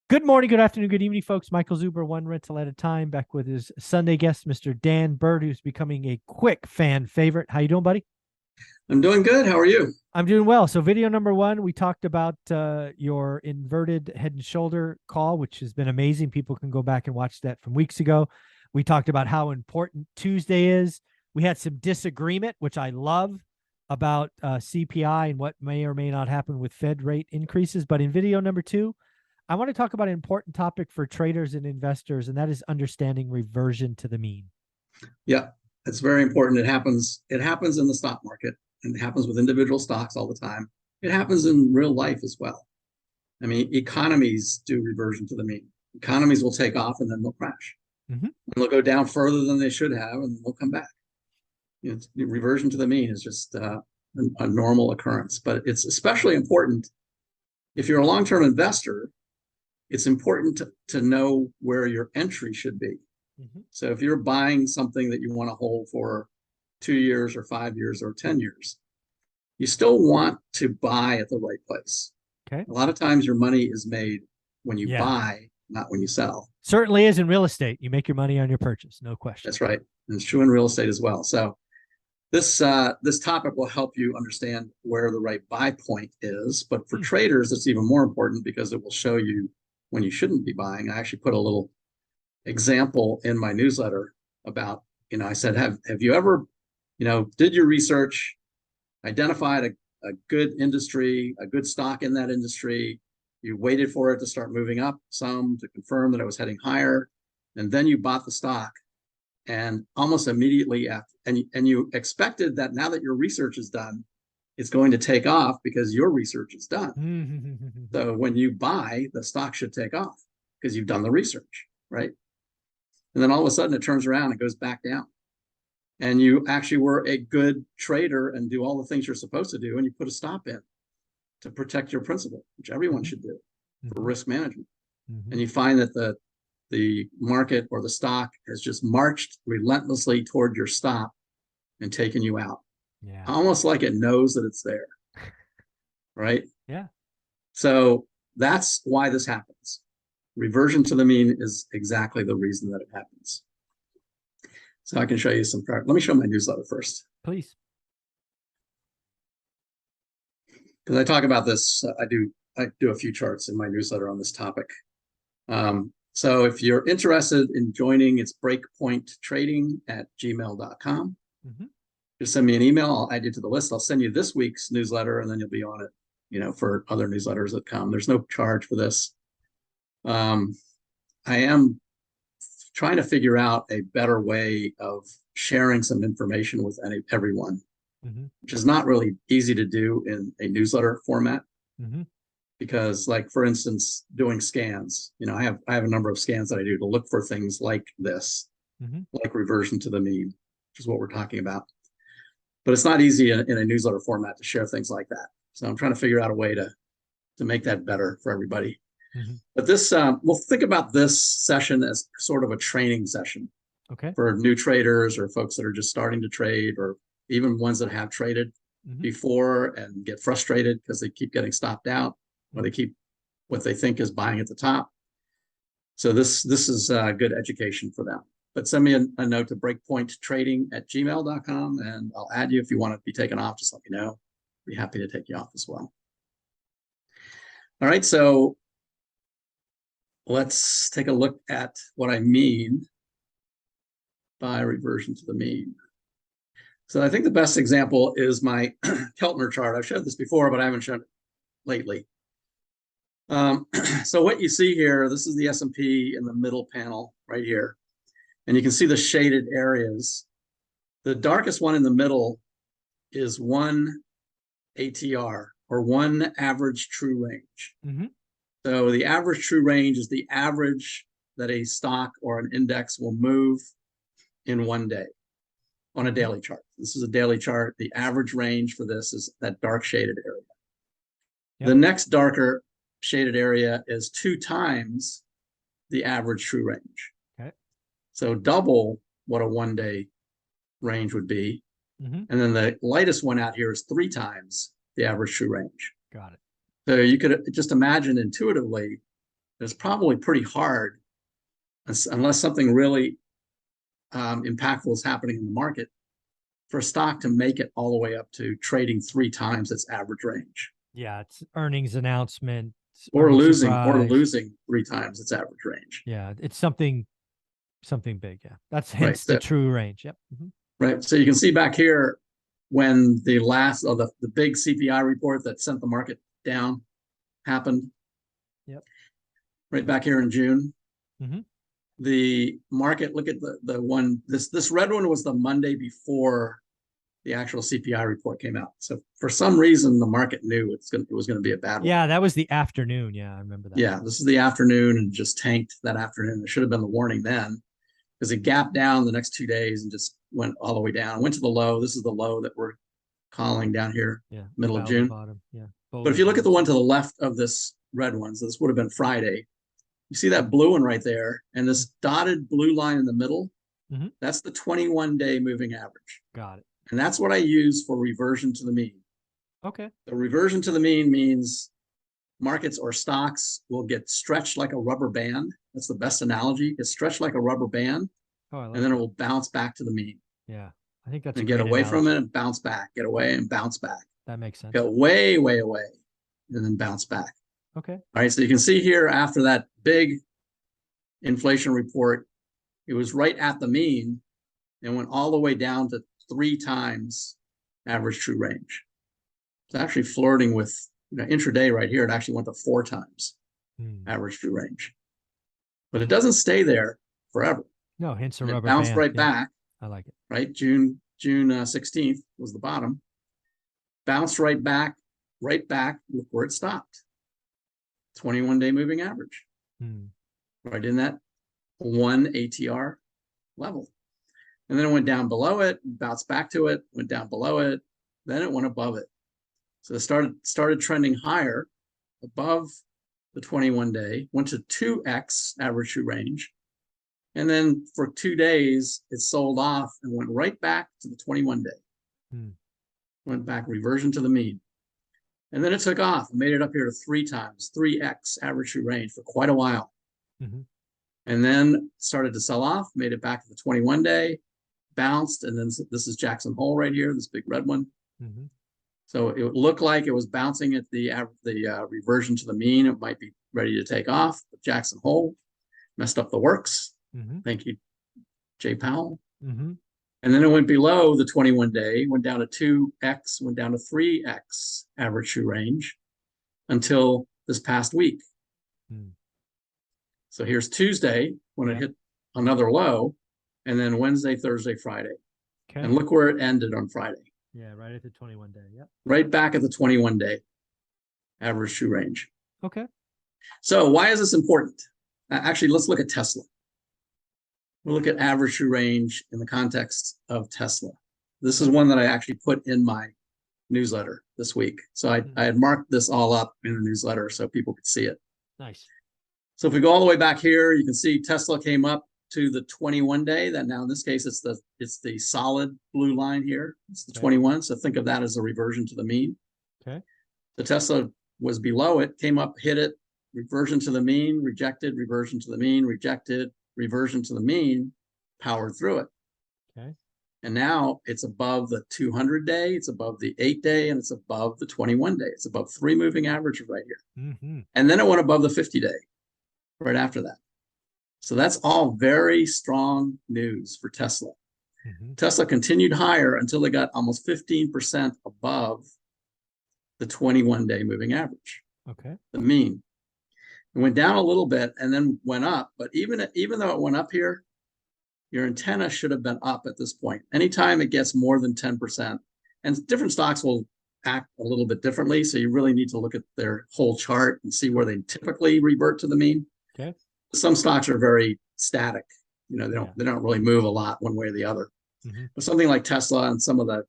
Good morning, good afternoon, good evening, folks. Michael Zuber, one rental at a time, back with his Sunday guest, Mr. Dan Bird, who's becoming a quick fan favorite. How you doing, buddy? I'm doing good. How are you? I'm doing well. So video number one, we talked about your inverted head and shoulder call, which has been amazing. People can go back and watch that from weeks ago. We talked about how important Tuesday is. We had some disagreement, which I love, about CPI and what may or may not happen with Fed rate increases. But in video number two, I want to talk about an important topic for traders and investors, and that is understanding reversion to the mean. Yeah, it's very important. It happens. It happens in the stock market, and it happens with individual stocks all the time. It happens in real life as well. I mean, economies do reversion to the mean. Economies will take off and then they'll crash. Mm-hmm. And they'll go down further than they should have, and they'll come back. Reversion to the mean is just a normal occurrence, but it's especially important if you're a long-term investor. It's important to know where your entry should be. Mm-hmm. So if you're buying something that you want to hold for 2 years or 5 years or 10 years, you still want to buy at the right place. Okay. A lot of times your money is made when you buy, not when you sell. Certainly is in real estate. You make your money on your purchase, no question. That's right. And it's true in real estate as well. So this topic will help you understand where the right buy point is. But for traders, it's even more important because it will show you when you shouldn't be buying. I actually put a little example in my newsletter about, I said, have you ever, did your research, identified a good industry, a good stock in that industry, you waited for it to start moving up some to confirm that it was heading higher, and then you bought the stock, and almost immediately after, and you expected that now that your research is done, it's going to take off because your research is done. So when you buy, the stock should take off because you've done the research, right? And then all of a sudden it turns around and goes back down. And you actually were a good trader and do all the things you're supposed to do, and you put a stop in to protect your principal, which everyone should do for risk management. And you find that the market or the stock has just marched relentlessly toward your stop and taken you out. Yeah. Almost like it knows that it's there. Right? Yeah. So that's why this happens. Reversion to the mean is exactly the reason that it happens. So I can show you some. Let me show my newsletter first. Please. Because I talk about this, I do a few charts in my newsletter on this topic. So if you're interested in joining, it's breakpointtrading@gmail.com. Just send me an email. I'll add you to the list. I'll send you this week's newsletter, and then you'll be on it, for other newsletters that come. There's no charge for this. I am trying to figure out a better way of sharing some information with everyone, which is not really easy to do in a newsletter format. Because, like, for instance, doing scans, I have a number of scans that I do to look for things like this, like reversion to the mean, which is what we're talking about. But it's not easy in a newsletter format to share things like that. So I'm trying to figure out a way to make that better for everybody. But this, we'll think about this session as sort of a training session, for new traders or folks that are just starting to trade, or even ones that have traded before and get frustrated because they keep getting stopped out, or they keep what they think is buying at the top. So this is good education for them. But send me a note to breakpointtrading@gmail.com, and I'll add you. If you want to be taken off, just let me know. I'd be happy to take you off as well. All right, so let's take a look at what I mean by reversion to the mean. So I think the best example is my Keltner chart. I've showed this before, but I haven't shown it lately. So what you see here, this is the S&P in the middle panel right here. And you can see the shaded areas. The darkest one in the middle is 1 ATR, or 1 average true range. So the average true range is the average that a stock or an index will move in one day on a daily chart. This is a daily chart. The average range for this is that dark shaded area. The next darker shaded area is 2 times the average true range. So double what a one-day range would be. And then the lightest one out here is 3 times the average true range. Got it. So you could just imagine intuitively it's probably pretty hard unless something really impactful is happening in the market for a stock to make it all the way up to trading 3 times its average range. Yeah, it's earnings announcement Or earnings losing 3 times its average range. Yeah, it's something big. Yeah, that's Right. hence the true range. Yep. Right. So you can see back here when the last of the big CPI report that sent the market down happened. Yep. Right back here in June. Mm-hmm. The market, look at the one, this red one was the Monday before the actual CPI report came out. So for some reason, the market knew it was going to be a bad one. Yeah, that was the afternoon. Yeah, I remember that. Yeah, this is the afternoon and just tanked that afternoon. There should have been the warning then because it gapped down the next 2 days and just went all the way down. Went to the low. This is the low that we're calling down here, middle of June. Bottom. Yeah. But if you look at the one to the left of this red one, so this would have been Friday. You see that blue one right there, and this dotted blue line in the middle, that's the 21-day moving average. Got it. And that's what I use for reversion to the mean. Okay. The reversion to the mean means markets or stocks will get stretched like a rubber band. That's the best analogy. It's stretched like a rubber band, and then it will bounce back to the mean. Yeah, I think that's and get away from it and bounce back, get away and bounce back. That makes sense. Go way, way away, and then bounce back. Okay. All right, so you can see here after that big inflation report, it was right at the mean and went all the way down to 3 times average true range. It's actually flirting with, intraday right here, it actually went to 4 times average true range. But it doesn't stay there forever. No, hence a rubber band. It bounced right back. I like it. Right, June 16th was the bottom. Bounced right back. Look where it stopped. 21-day moving average. Right in that 1 ATR level. And then it went down below it, bounced back to it, went down below it, then it went above it. So it started trending higher above the 21-day, went to 2x average true range. And then for 2 days, it sold off and went right back to the 21-day. Went back, reversion to the mean. And then it took off and made it up here to 3 times, 3x average true range for quite a while. And then started to sell off, made it back to the 21-day, bounced, and then this is Jackson Hole right here, this big red one. So it looked like it was bouncing at the reversion to the mean. It might be ready to take off, but Jackson Hole messed up the works. Thank you, Jay Powell. And then it went below the 21-day, went down to 2x, went down to 3x average true range until this past week. So here's Tuesday when it hit another low, and then Wednesday, Thursday, Friday. Okay. And look where it ended on Friday. Yeah, right at the 21-day. Yep. Right back at the 21-day average true range. Okay. So why is this important? Actually, let's look at Tesla. We'll look at average true range in the context of Tesla. This is one that I actually put in my newsletter this week. So I had marked this all up in the newsletter so people could see it. Nice. So if we go all the way back here, you can see Tesla came up to the 21-day. That now in this case, it's the solid blue line here. It's the 21. So think of that as a reversion to the mean. Okay. The Tesla was below it, came up, hit it, reversion to the mean, rejected, reversion to the mean, rejected, reversion to the mean, powered through it. Okay. And now it's above the 200-day, it's above the 8-day, and it's above the 21-day. It's above 3 moving averages right here. And then it went above the 50-day right after that. So that's all very strong news for Tesla. Tesla continued higher until it got almost 15% above the 21-day moving average. Okay. The mean. It went down a little bit and then went up. But even though it went up here, your antenna should have been up at this point. Anytime it gets more than 10%, and different stocks will act a little bit differently. So you really need to look at their whole chart and see where they typically revert to the mean. Okay. Some stocks are very static. They don't really move a lot one way or the other. But something like Tesla and some of the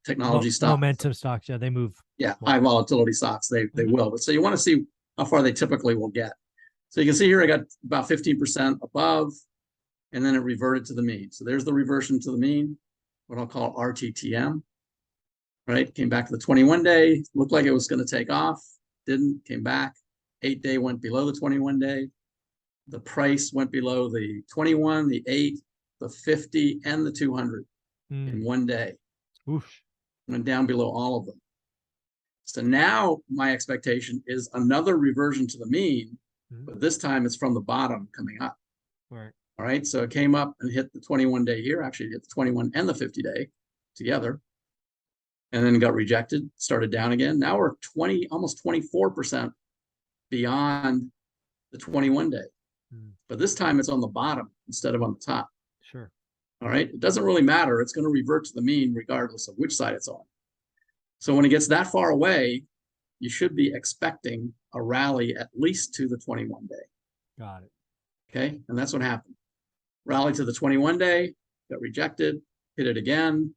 technology stocks, momentum stocks, they move. Yeah, high volatility stocks, they will. But so you want to see how far they typically will get. So you can see here I got about 15% above, and then it reverted to the mean. So there's the reversion to the mean, what I'll call RTTM. Right, came back to the 21-day, looked like it was going to take off, didn't, came back, 8-day went below the 21-day. The price went below the 21, the 8, the 50, and the 200 in one day. Oof. Went down below all of them. So now my expectation is another reversion to the mean, but this time it's from the bottom coming up. Right. All right. So it came up and hit the 21-day here, actually hit the 21 and the 50-day together. And then got rejected, started down again. Now we're almost 24% beyond the 21-day. But this time it's on the bottom instead of on the top. Sure. All right. It doesn't really matter. It's going to revert to the mean regardless of which side it's on. So when it gets that far away, you should be expecting a rally at least to the 21-day. Got it. Okay. And that's what happened. Rally to the 21-day, got rejected, hit it again,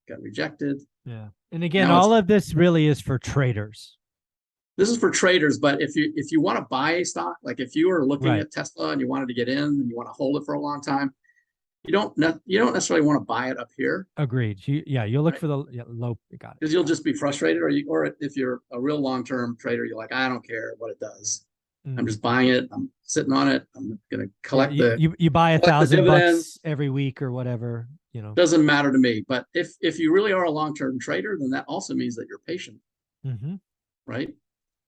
got rejected. Yeah. And again, Now all of this really is for traders. This is for traders, but if you want to buy a stock, like if you are looking at Tesla and you wanted to get in and you want to hold it for a long time, you don't necessarily want to buy it up here. Agreed. You'll look for the low. Got it. Because you'll just be frustrated, or if you're a real long-term trader, you're like, I don't care what it does. I'm just buying it. I'm sitting on it. I'm going to collect you buy $1,000 every week or whatever. Doesn't matter to me. But if you really are a long-term trader, then that also means that you're patient, right?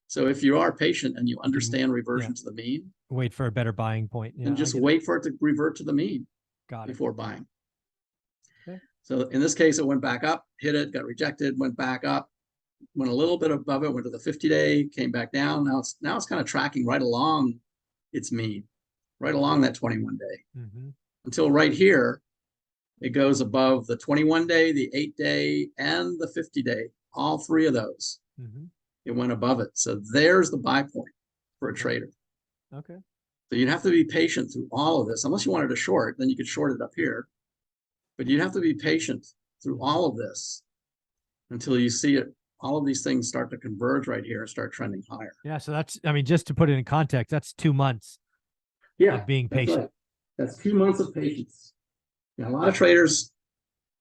So if you are patient and you understand reversion to the mean, wait for a better buying point, and just wait for it to revert to the mean before buying. Okay. So in this case, it went back up, hit it, got rejected, went back up, went a little bit above it, went to the 50-day, came back down. Now it's kind of tracking right along its mean, right along that 21-day, until right here, it goes above the 21-day, the 8-day, and the 50-day. All three of those. It went above it. So there's the buy point for a trader. Okay. So you'd have to be patient through all of this. Unless you wanted to short, then you could short it up here. But you'd have to be patient through all of this until you see it. All of these things start to converge right here and start trending higher. Yeah. So that's, just to put it in context, that's 2 months of being patient. Right. That's 2 months of patience. Now, a lot of traders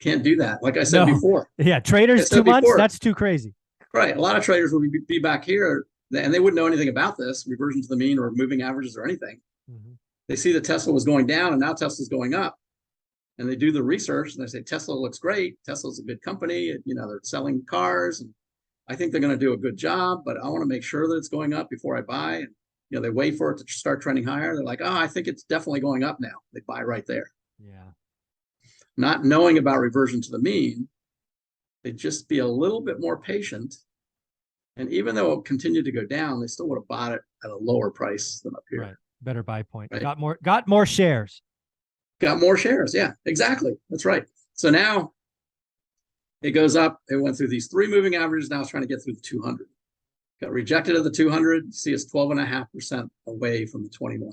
can't do that. Like I said before. Yeah. Traders, 2 months, that's too crazy. Right. A lot of traders will be back here and they wouldn't know anything about this reversion to the mean or moving averages or anything. They see that Tesla was going down and now Tesla's going up. And they do the research and they say, Tesla looks great. Tesla's a good company. They're selling cars and I think they're going to do a good job, but I want to make sure that it's going up before I buy. And, they wait for it to start trending higher. They're like, oh, I think it's definitely going up now. They buy right there. Yeah. Not knowing about reversion to the mean, they'd just be a little bit more patient. And even though it continued to go down, they still would have bought it at a lower price than up here. Right. Better buy point. Right. Got more shares. Got more shares. Yeah, exactly. That's right. So now it goes up. It went through these 3 moving averages. Now it's trying to get through the 200. Got rejected at the 200. See, it's 12.5% away from the 21.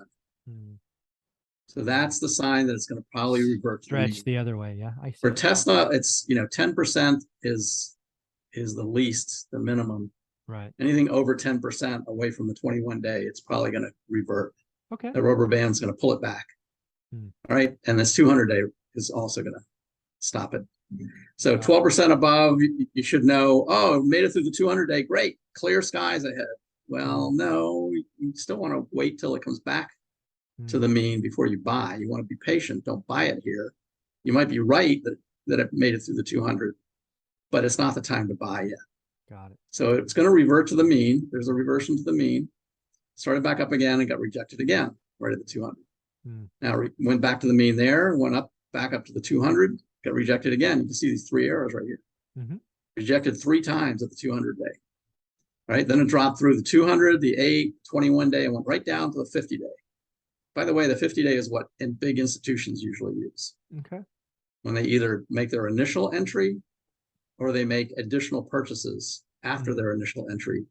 So that's the sign that it's going to probably revert. Stretch the other way. Yeah. I see. For Tesla, it's 10% is the least, the minimum. Right. Anything over 10% away from the 21-day, it's probably going to revert. Okay. The rubber band's going to pull it back. All right. And this 200-day is also going to stop it. So 12% above, you should know, oh, made it through the 200-day. Great. Clear skies ahead. Well, no, you still want to wait till it comes back to the mean before you buy. You want to be patient. Don't buy it here. You might be right that it made it through the 200, but it's not the time to buy yet. Got it. So it's going to revert to the mean. There's a reversion to the mean. Started back up again and got rejected again right at the 200. Now went back to the mean there, went up back up to the 200, got rejected again. You can see these 3 arrows right here. Rejected 3 times at the 200-day. Right. Then it dropped through the 200, the 8, 21-day, and went right down to the 50-day. By the way, the 50-day is what big institutions usually use. Okay. When they either make their initial entry or they make additional purchases after their initial entry.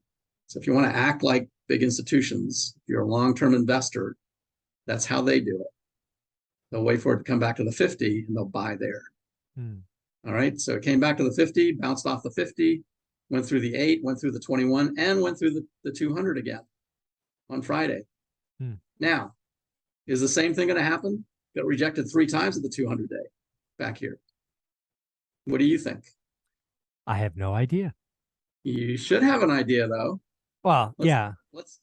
So if you want to act like big institutions, if you're a long-term investor, that's how they do it. They'll wait for it to come back to the 50 and they'll buy there. All right. So it came back to the 50, bounced off the 50, went through the 8, went through the 21, and went through the 200 again on Friday. Now, is the same thing going to happen? Got rejected 3 times at the 200-day back here. What do you think? I have no idea. You should have an idea, though. Well,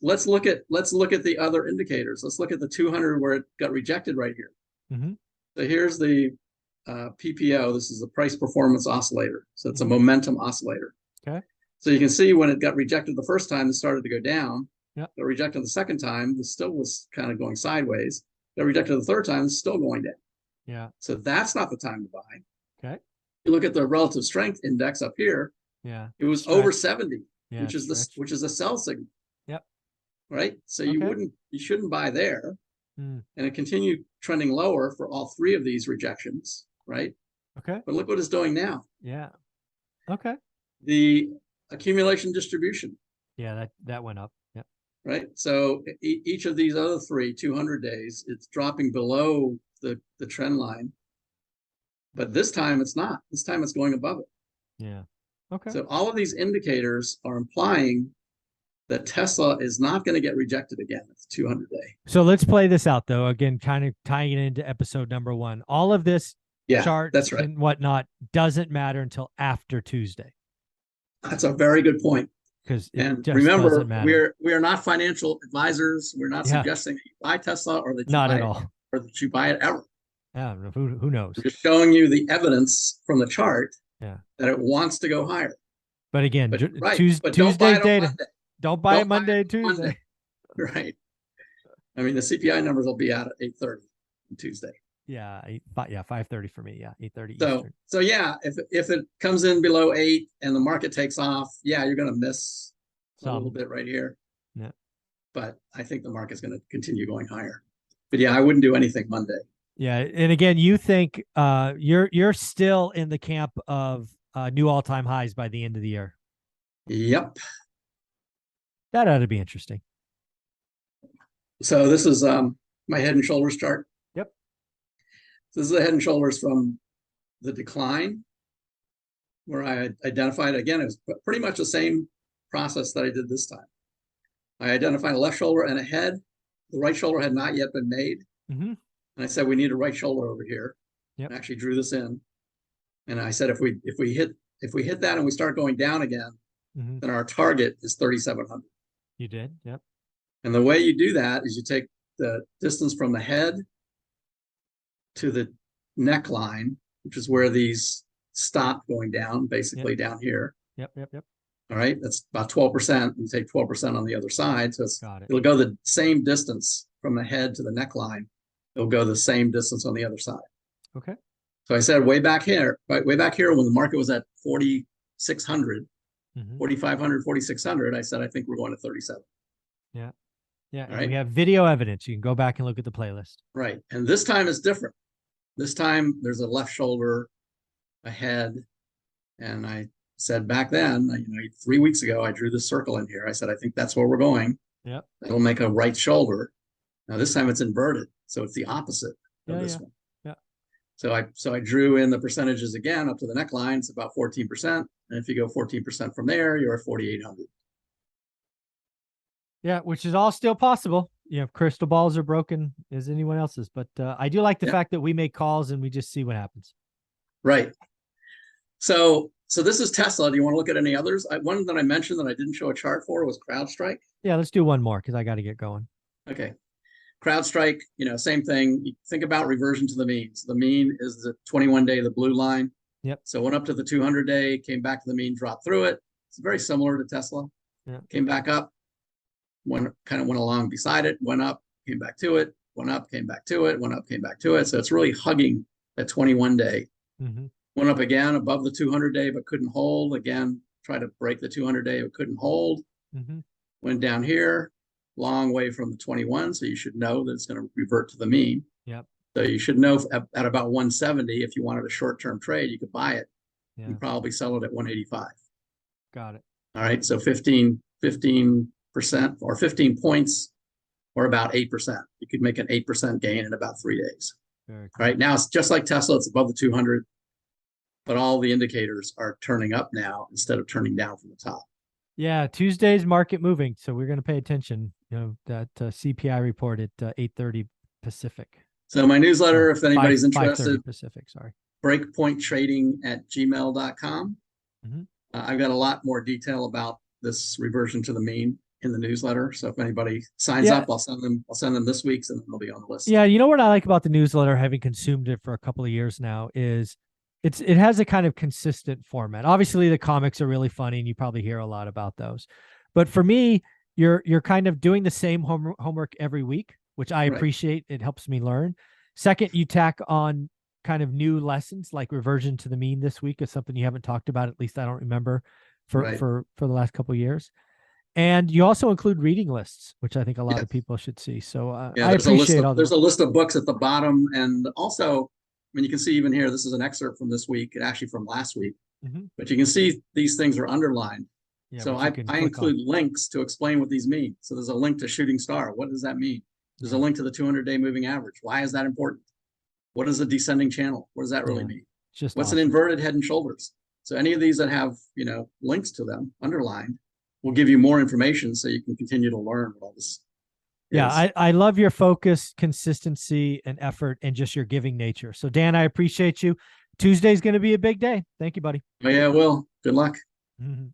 let's look at the other indicators. Let's look at the 200 where it got rejected right here. Mm-hmm. So here's the PPO. This is the price performance oscillator. So it's a momentum oscillator. Okay. So you can see when it got rejected the first time, it started to go down. Yep. Got rejected the second time, this still was kind of going sideways. Got rejected the third time, it's still going down. Yeah. So that's not the time to buy. Okay. You look at the relative strength index up here. Yeah. It was Stretch. over 70, Yeah, which is a sell signal. Yep. Right. So Okay. you shouldn't buy there. Mm. And it continued trending lower for all three of these rejections. Right. Okay. But look what it's doing now. Yeah. Okay. The accumulation distribution. Yeah, that went up. Yep. Right. So each of these other three 200 days, it's dropping below the trend line. But this time it's not. This time it's going above it. Yeah. Okay. So all of these indicators are implying that Tesla is not going to get rejected again at the 200-day. So let's play this out, though. Again, kind of tying it into episode number 1. All of this chart that's right. and whatnot doesn't matter until after Tuesday. That's a very good point. Because remember, we are not financial advisors. We're not suggesting that you buy Tesla or that you not buy at it, all, or that you buy it ever. Yeah, who knows? We're just showing you the evidence from the chart that it wants to go higher. But again, right. Tuesday's data. Don't buy it Monday, Tuesday. Right. I mean, the CPI numbers will be out at 8:30 on Tuesday. Yeah, 5:30 for me. Yeah, 8:30 Eastern. So yeah, if it comes in below 8 and the market takes off, yeah, you're going to miss a little bit right here. Yeah. But I think the market's going to continue going higher. But yeah, I wouldn't do anything Monday. Yeah, and again, you think you're still in the camp of new all-time highs by the end of the year. Yep. That ought to be interesting. So this is my head and shoulders chart. Yep. This is the head and shoulders from the decline, where I identified, again, it was pretty much the same process that I did this time. I identified a left shoulder and a head. The right shoulder had not yet been made. Mm-hmm. And I said, we need a right shoulder over here. Yep. I actually drew this in. And I said, if we hit that and we start going down again, mm-hmm. then our target is 3,700. You did. Yep. And the way you do that is you take the distance from the head to the neckline, which is where these stop going down, basically down here. Yep. All right. That's about 12%. You take 12% on the other side. So it'll go the same distance from the head to the neckline. It'll go the same distance on the other side. Okay. So I said way back here when the market was at 4,600, mm-hmm. 4,500, 4,600, I said, I think we're going to 37. Yeah. Yeah. And right? we have video evidence. You can go back and look at the playlist. Right. And this time is different. This time there's a left shoulder, a head. And I said back then, 3 weeks ago, I drew this circle in here. I said, I think that's where we're going. Yep. It'll make a right shoulder. Now this time it's inverted. So it's the opposite of this one. Yeah. So I drew in the percentages again up to the neckline. It's about 14%. And if you go 14% from there, you're at 4,800. Yeah, which is all still possible. Crystal balls are broken as anyone else's. But I do like the fact that we make calls and we just see what happens. Right. So this is Tesla. Do you want to look at any others? One that I mentioned that I didn't show a chart for was Crowdstrike. Yeah, let's do one more because I got to get going. Okay. Crowdstrike, same thing. You think about reversion to the mean. So the mean is the 21-day, the blue line. Yep. So went up to the 200-day, came back to the mean, dropped through it. It's very similar to Tesla. Yeah. Came back up, went along beside it, went up, came back to it, went up, came back to it, went up, came back to it. So it's really hugging that 21-day. Mm-hmm. Went up again above the 200-day, but couldn't hold. Again, tried to break the 200-day, but couldn't hold. Mm-hmm. Went down here, long way from the 21. So you should know that it's going to revert to the mean. Yep. So you should know at about 170, if you wanted a short-term trade, you could buy it. Yeah. And probably sell it at 185. Got it. All right. So 15% or 15 points or about 8%. You could make an 8% gain in about 3 days. Very cool. All right. Now it's just like Tesla. It's above the 200, but all the indicators are turning up now instead of turning down from the top. Yeah. Tuesday's market moving. So we're going to pay attention, that CPI report at 8:30 Pacific. So my newsletter, if anybody's interested, 5:30 Pacific, sorry. breakpointtrading@gmail.com. Mm-hmm. I've got a lot more detail about this reversion to the mean. in the newsletter. So if anybody signs Yeah. up, I'll send them this week's, and then they'll be on the list. Yeah, you know what I like about the newsletter, having consumed it for a couple of years now, is it has a kind of consistent format. Obviously, the comics are really funny, and you probably hear a lot about those. But for me, you're kind of doing the same homework every week, which I Right. appreciate. It helps me learn. Second, you tack on kind of new lessons, like reversion to the mean this week is something you haven't talked about. At least I don't remember for Right. for the last couple of years. And you also include reading lists, which I think a lot Yes. of people should see. So Yeah, I appreciate all there's a list of books at the bottom, and also, I mean, you can see even here, this is an excerpt from this week, and actually from last week, but you can see these things are underlined. Yeah, So which you I can I click include on. links to explain what these mean. So there's a link to Shooting Star. What does that mean? There's a link to the 200-day moving average. Why is that important? What is a descending channel? What does that really Yeah, mean? just What's an awesome. inverted head and shoulders? So any of these that have, links to them underlined will give you more information so you can continue to learn what all this Yeah, is. I love your focus, consistency, and effort, and just your giving nature. So Dan, I appreciate you. Tuesday's going to be a big day. Thank you, buddy. Oh, yeah, well, good luck. Mhm.